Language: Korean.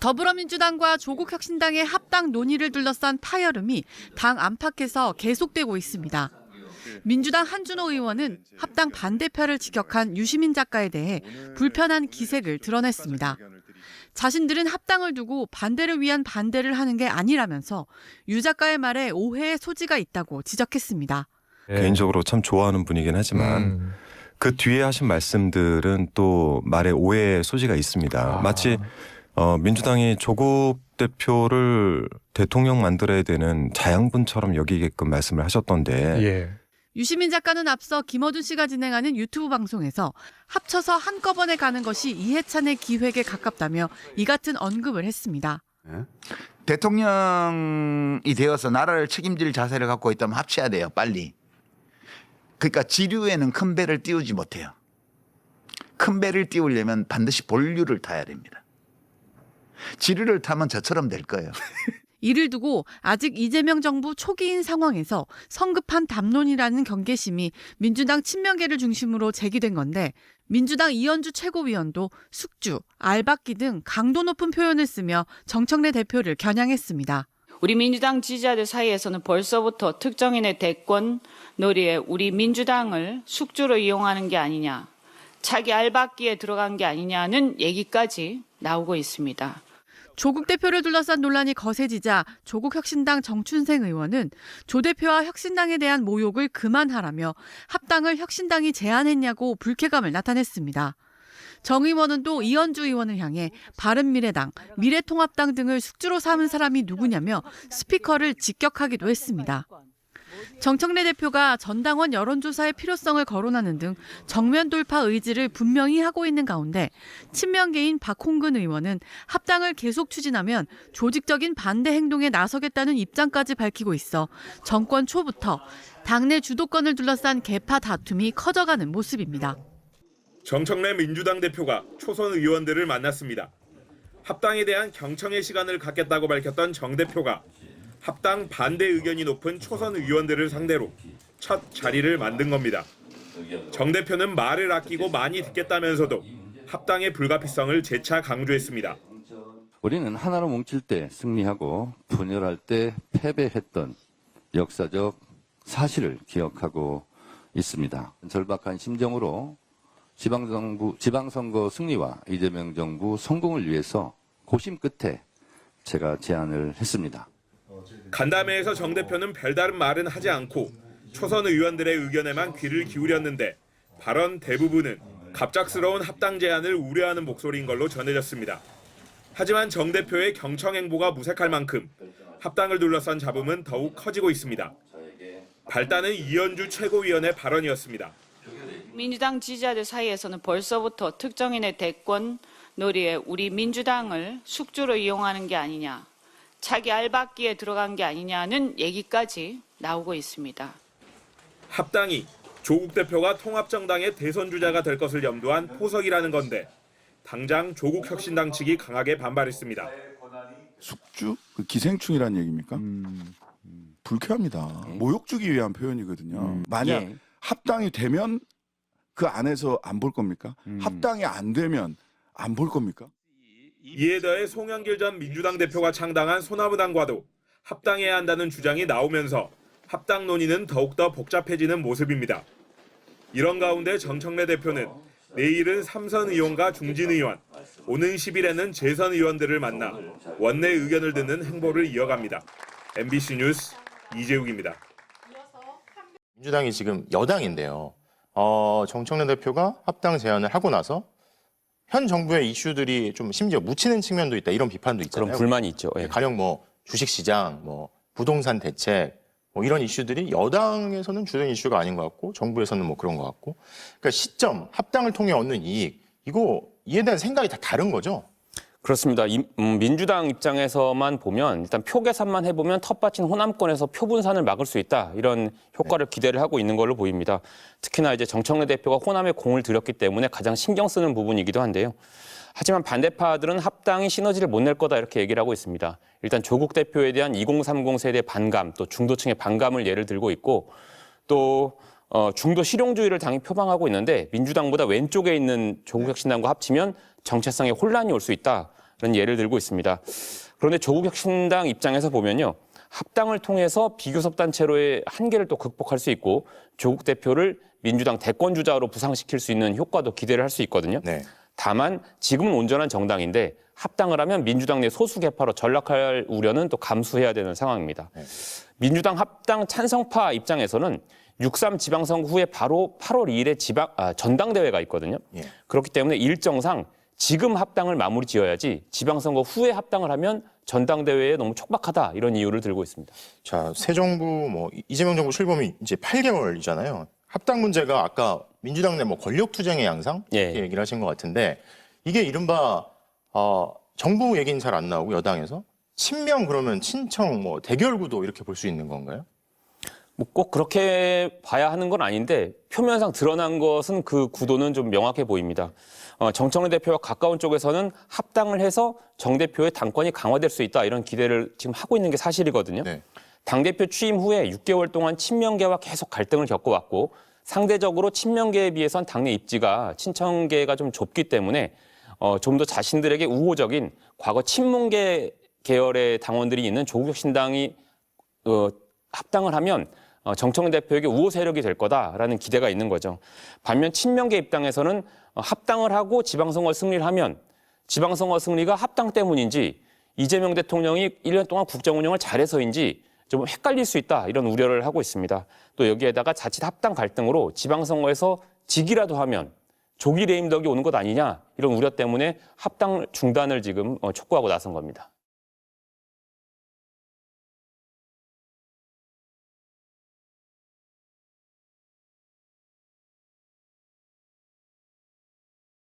더불어민주당과 조국혁신당의 합당 논의를 둘러싼 파열음이 당 안팎에서 계속되고 있습니다. 민주당 한준호 의원은 합당 반대표를 직격한 유시민 작가에 대해 불편한 기색을 드러냈습니다. 자신들은 합당을 두고 반대를 위한 반대를 하는 게 아니라면서 유 작가의 말에 오해의 소지가 있다고 지적했습니다. 개인적으로 참 좋아하는 분이긴 하지만 그 뒤에 하신 말씀들은 또 말에 오해의 소지가 있습니다. 마치 민주당이 조국 대표를 대통령 만들어야 되는 자양분처럼 여기게끔 말씀을 하셨던데 유시민 작가는 앞서 김어준 씨가 진행하는 유튜브 방송에서 합쳐서 한꺼번에 가는 것이 이해찬의 기획에 가깝다며 이 같은 언급을 했습니다. 대통령이 되어서 나라를 책임질 자세를 갖고 있다면 합쳐야 돼요, 빨리. 그러니까 지류에는 큰 배를 띄우지 못해요. 큰 배를 띄우려면 반드시 본류를 타야 됩니다. 지류를 타면 저처럼 될 거예요. 이를 두고 아직 이재명 정부 초기인 상황에서 성급한 담론이라는 경계심이 민주당 친명계를 중심으로 제기된 건데 민주당 이현주 최고위원도 숙주, 알박기 등 강도 높은 표현을 쓰며 정청래 대표를 겨냥했습니다. 우리 민주당 지지자들 사이에서는 벌써부터 특정인의 대권 놀이에 우리 민주당을 숙주로 이용하는 게 아니냐, 자기 알박기에 들어간 게 아니냐는 얘기까지 나오고 있습니다. 조국 대표를 둘러싼 논란이 거세지자 조국혁신당 정춘생 의원은 조 대표와 혁신당에 대한 모욕을 그만하라며 합당을 혁신당이 제안했냐고 불쾌감을 나타냈습니다. 정 의원은 또 이현주 의원을 향해 바른미래당, 미래통합당 등을 숙주로 삼은 사람이 누구냐며 스피커를 직격하기도 했습니다. 정청래 대표가 전당원 여론조사의 필요성을 거론하는 등 정면 돌파 의지를 분명히 하고 있는 가운데 친명계인 박홍근 의원은 합당을 계속 추진하면 조직적인 반대 행동에 나서겠다는 입장까지 밝히고 있어 정권 초부터 당내 주도권을 둘러싼 계파 다툼이 커져가는 모습입니다. 정청래 민주당 대표가 초선 의원들을 만났습니다. 합당에 대한 경청의 시간을 갖겠다고 밝혔던 정 대표가 합당 반대 의견이 높은 초선 의원들을 상대로 첫 자리를 만든 겁니다. 정 대표는 말을 아끼고 많이 듣겠다면서도 합당의 불가피성을 재차 강조했습니다. 우리는 하나로 뭉칠 때 승리하고 분열할 때 패배했던 역사적 사실을 기억하고 있습니다. 절박한 심정으로 지방선거 승리와 이재명 정부 성공을 위해서 고심 끝에 제가 제안을 했습니다. 간담회에서 정 대표는 별다른 말은 하지 않고 초선 의원들의 의견에만 귀를 기울였는데 발언 대부분은 갑작스러운 합당 제안을 우려하는 목소리인 걸로 전해졌습니다. 하지만 정 대표의 경청 행보가 무색할 만큼 합당을 둘러싼 잡음은 더욱 커지고 있습니다. 발단은 이현주 최고위원의 발언이었습니다. 민주당 지지자들 사이에서는 벌써부터 특정인의 대권 놀이에 우리 민주당을 숙주로 이용하는 게 아니냐, 자기 알박기에 들어간 게 아니냐는 얘기까지 나오고 있습니다. 합당이 조국 대표가 통합정당의 대선 주자가 될 것을 염두한 포석이라는 건데 당장 조국혁신당 측이 강하게 반발했습니다. 숙주? 그 기생충이란 얘기입니까? 불쾌합니다. 모욕 주기 위한 표현이거든요. 만약 합당이 되면 그 안에서 안 볼 겁니까? 합당이 안 되면 안 볼 겁니까? 이에 더해 송영길 전 민주당 대표가 창당한 소나무당과도 합당해야 한다는 주장이 나오면서 합당 논의는 더욱더 복잡해지는 모습입니다. 이런 가운데 정청래 대표는 내일은 삼선 의원과 중진 의원, 오는 10일에는 재선 의원들을 만나 원내 의견을 듣는 행보를 이어갑니다. MBC 뉴스 이재욱입니다. 민주당이 지금 여당인데요. 정청래 대표가 합당 제안을 하고 나서 현 정부의 이슈들이 좀 심지어 묻히는 측면도 있다, 이런 비판도 있잖아요. 그런 불만이 있죠. 예. 가령 뭐 주식시장, 뭐 부동산 대책, 뭐 이런 이슈들이 여당에서는 주된 이슈가 아닌 것 같고 정부에서는 뭐 그런 것 같고, 그러니까 시점, 합당을 통해 얻는 이익, 이에 대한 생각이 다 다른 거죠. 그렇습니다. 민주당 입장에서만 보면 일단 표 계산만 해보면 텃밭인 호남권에서 표 분산을 막을 수 있다, 이런 효과를 기대를 하고 있는 걸로 보입니다. 특히나 이제 정청래 대표가 호남에 공을 들였기 때문에 가장 신경 쓰는 부분이기도 한데요. 하지만 반대파들은 합당이 시너지를 못 낼 거다, 이렇게 얘기를 하고 있습니다. 일단 조국 대표에 대한 2030 세대 반감, 또 중도층의 반감을 예를 들고 있고, 또 중도 실용주의를 당이 표방하고 있는데 민주당보다 왼쪽에 있는 조국혁신당과 합치면 정체성에 혼란이 올 수 있다, 이런 예를 들고 있습니다. 그런데 조국혁신당 입장에서 보면요. 합당을 통해서 비교섭단체로의 한계를 또 극복할 수 있고 조국 대표를 민주당 대권주자로 부상시킬 수 있는 효과도 기대를 할 수 있거든요. 네. 다만 지금은 온전한 정당인데 합당을 하면 민주당 내 소수 계파로 전락할 우려는 또 감수해야 되는 상황입니다. 네. 민주당 합당 찬성파 입장에서는 6.3 지방선거 후에 바로 8월 2일에 전당대회가 있거든요. 예. 그렇기 때문에 일정상 지금 합당을 마무리 지어야지 지방선거 후에 합당을 하면 전당대회에 너무 촉박하다 이런 이유를 들고 있습니다. 자, 새 정부 뭐 이재명 정부 출범이 이제 8개월이잖아요. 합당 문제가 아까 민주당 내 뭐 권력 투쟁의 양상 이렇게 예. 얘기를 하신 것 같은데 이게 이른바 정부 얘기는 잘 안 나오고 여당에서 친명 그러면 친청 뭐 대결 구도 이렇게 볼 수 있는 건가요? 뭐 꼭 그렇게 봐야 하는 건 아닌데 표면상 드러난 것은 그 구도는 좀 명확해 보입니다. 정청래 대표와 가까운 쪽에서는 합당을 해서 정 대표의 당권이 강화될 수 있다 이런 기대를 지금 하고 있는 게 사실이거든요. 네. 당대표 취임 후에 6개월 동안 친명계와 계속 갈등을 겪어왔고 상대적으로 친명계에 비해선 당내 입지가 친청계가 좀 좁기 때문에 좀 더 자신들에게 우호적인 과거 친문계 계열의 당원들이 있는 조국혁신당이 합당을 하면 정청래 대표에게 우호 세력이 될 거다라는 기대가 있는 거죠. 반면 친명계 입장에서는 합당을 하고 지방선거 승리를 하면 지방선거 승리가 합당 때문인지 이재명 대통령이 1년 동안 국정 운영을 잘해서인지 좀 헷갈릴 수 있다 이런 우려를 하고 있습니다. 또 여기에다가 자칫 합당 갈등으로 지방선거에서 지기라도 하면 조기 레임덕이 오는 것 아니냐 이런 우려 때문에 합당 중단을 지금 촉구하고 나선 겁니다.